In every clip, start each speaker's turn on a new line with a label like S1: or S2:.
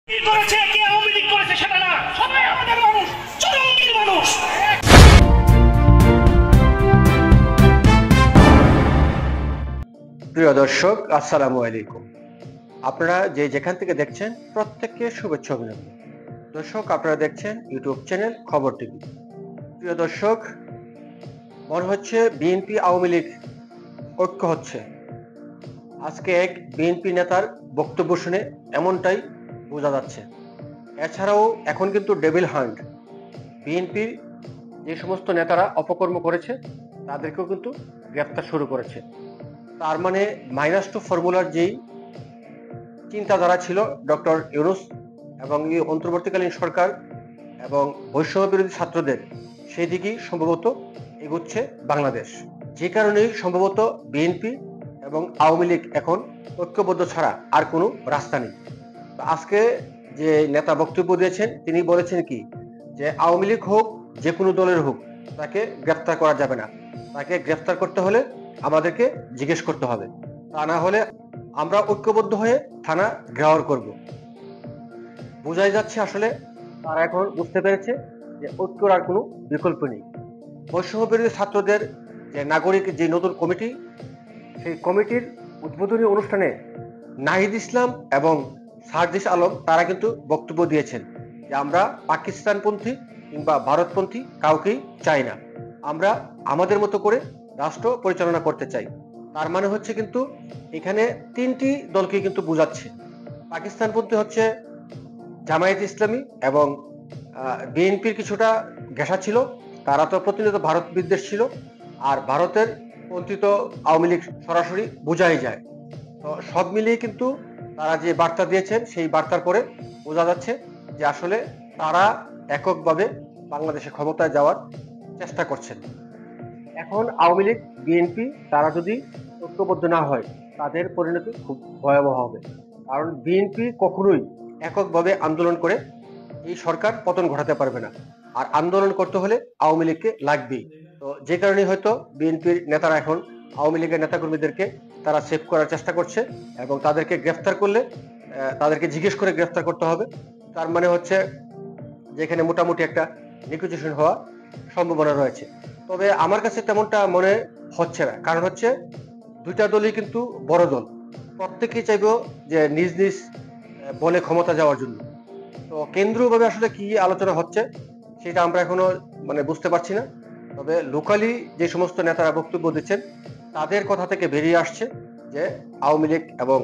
S1: প্রিয় দর্শক, আসসালামু আলাইকুম। আপনারা যেখান থেকে দেখছেন প্রত্যেককে শুভেচ্ছা অভিনন্দন। দর্শক, আপনারা দেখছেন ইউটিউব চ্যানেল খবর টিভি। প্রিয় দর্শক, মনে হচ্ছে বিএনপি আওয়ামী লীগ ঐক্য হচ্ছে। আজকে এক বিএনপি নেতার বক্তব্য শুনে এমনটাই বোঝা যাচ্ছে। এছাড়াও এখন কিন্তু ডেভিল হান্ট, বিএনপির যে সমস্ত নেতারা অপকর্ম করেছে তাদেরকেও কিন্তু গ্রেফতার শুরু করেছে। তার মানে -2 ফর্মুলার যেই চিন্তাধারা ছিল ডক্টর ইউনূস এবং এই অন্তর্বর্তীকালীন সরকার এবং বৈষম্য বিরোধী ছাত্রদের, সেই দিকেই সম্ভবত এগোচ্ছে বাংলাদেশ। যে কারণেই সম্ভবত বিএনপি এবং আওয়ামী লীগ এখন ঐক্যবদ্ধ ছাড়া আর কোনো রাস্তা নেই। আজকে যে নেতা বক্তব্য দিয়েছেন তিনি বলেছেন কি, যে আওয়ামী লীগ হোক যে কোনো দলের হোক, তাকে গ্রেফতার করা যাবে না। তাকে গ্রেফতার করতে হলে আমাদেরকে জিজ্ঞেস করতে হবে, তা না হলে আমরা ঐক্যবদ্ধ হয়ে থানা ঘেরাও করব। বোঝাই যাচ্ছে আসলে তারা এখন বুঝতে পেরেছে যে ঐক্যর আর কোনো বিকল্প নেই। বৈষম্য বিরোধী ছাত্রদের যে নাগরিক যে নতুন কমিটি, সেই কমিটির উদ্বোধনী অনুষ্ঠানে নাহিদ ইসলাম এবং সার্জিস আলম তারা কিন্তু বক্তব্য দিয়েছেন যে আমরা পাকিস্তানপন্থী কিংবা ভারতপন্থী কাউকেই চাই না, আমরা আমাদের মতো করে রাষ্ট্র পরিচালনা করতে চাই। তার মানে হচ্ছে কিন্তু এখানে তিনটি দলকে কিন্তু বোঝাচ্ছে। পাকিস্তানপন্থী হচ্ছে জামায়াত ইসলামী এবং বিএনপির কিছুটা ঘেঁষা ছিল, তারা তো প্রতিনিয়ত ভারত বিদ্বেষ ছিল, আর ভারতের পন্থী তো আওয়ামী লীগ সরাসরি বোঝাই যায়। তো সব মিলিয়ে কিন্তু তারা যে বার্তা দিয়েছেন, সেই বার্তার পরে বোঝা যাচ্ছে যে আসলে তারা এককভাবে বাংলাদেশে ক্ষমতায় যাওয়ার চেষ্টা করছেন। এখন আওয়ামী লীগ বিএনপি তারা যদি ঐক্যবদ্ধ না হয়, তাদের পরিণতি খুব ভয়াবহ হবে। কারণ বিএনপি কখনোই এককভাবে আন্দোলন করে এই সরকার পতন ঘটাতে পারবে না, আর আন্দোলন করতে হলে আওয়ামী লীগকে লাগবেই। তো যে কারণে হয়তো বিএনপির নেতারা এখন আওয়ামী লীগের নেতাকর্মীদেরকে তারা সেভ করার চেষ্টা করছে এবং তাদেরকে গ্রেফতার করলে তাদেরকে জিজ্ঞেস করে গ্রেফতার করতে হবে। তার মানে হচ্ছে যেখানে মোটামুটি একটা নেগোসিয়েশন হওয়া সম্ভাবনা রয়েছে। তবে আমার কাছে তেমনটা মনে হচ্ছে না, কারণ হচ্ছে দুইটা দলই কিন্তু বড় দল, প্রত্যেকেই চাইব যে নিজ নিজ বলে ক্ষমতা যাওয়ার জন্য। তো কেন্দ্রীয়ভাবে আসলে কি আলোচনা হচ্ছে সেটা আমরা এখনো বুঝতে পারছি না। তবে লোকালি যে সমস্ত নেতারা বক্তব্য দিচ্ছেন তাদের কথা থেকে বেরিয়ে আসছে যে আওয়ামী লীগ এবং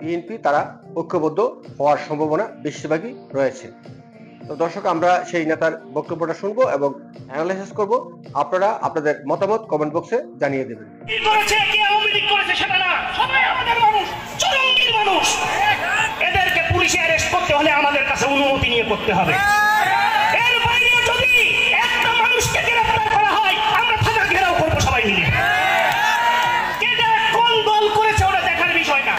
S1: বিএনপি তারা ঐক্যবদ্ধ হওয়ার সম্ভাবনা বেশিরভাগই রয়েছে। তো দর্শক, আমরা সেই নেতার বক্তব্যটা শুনবো এবং অ্যানালাইসিস করব। আপনারা আপনাদের মতামত কমেন্ট বক্সে জানিয়ে দেবেন।
S2: এদেরকে পুলিশে অ্যারেস্ট করতে হলে আমাদের কাছে অনুমতি নিয়ে করতে হবে। এর বাইরে যদি একটা মানুষকে গ্রেফতার করা হয়, আমরা থানা ঘেরাও করবো সবাই মিলে। এটা কোন দল করেছে ওটা দেখার বিষয় না।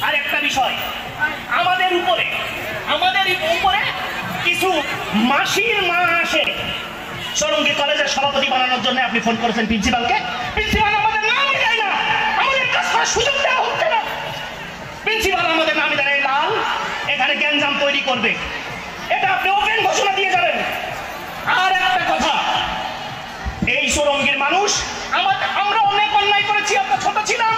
S2: আর একটা বিষয়, আমাদের উপরে কিছু মাসির মা আসে সরঙ্গী কলেজের সভাপতি বানানোর জন্য। আপনি ফোন করেছেন প্রিন্সিপালকে, প্রিন্সিপাল আমাদের নামই দেয় না, আমাদের কাজ করার সুযোগ দেওয়া হচ্ছে না। প্রিন্সিপাল আমাদের নামই দেয় লাল, এখানে গ্যাঞ্জাম তৈরি করবে, এটা আপনি ওপেন ঘোষণা দিয়ে যাবেন। আর একটা কথা, এই সুরঙ্গীর মানুষ আমরা অনেক অন্যায় করেছি, আমরা ছোট ছিলাম,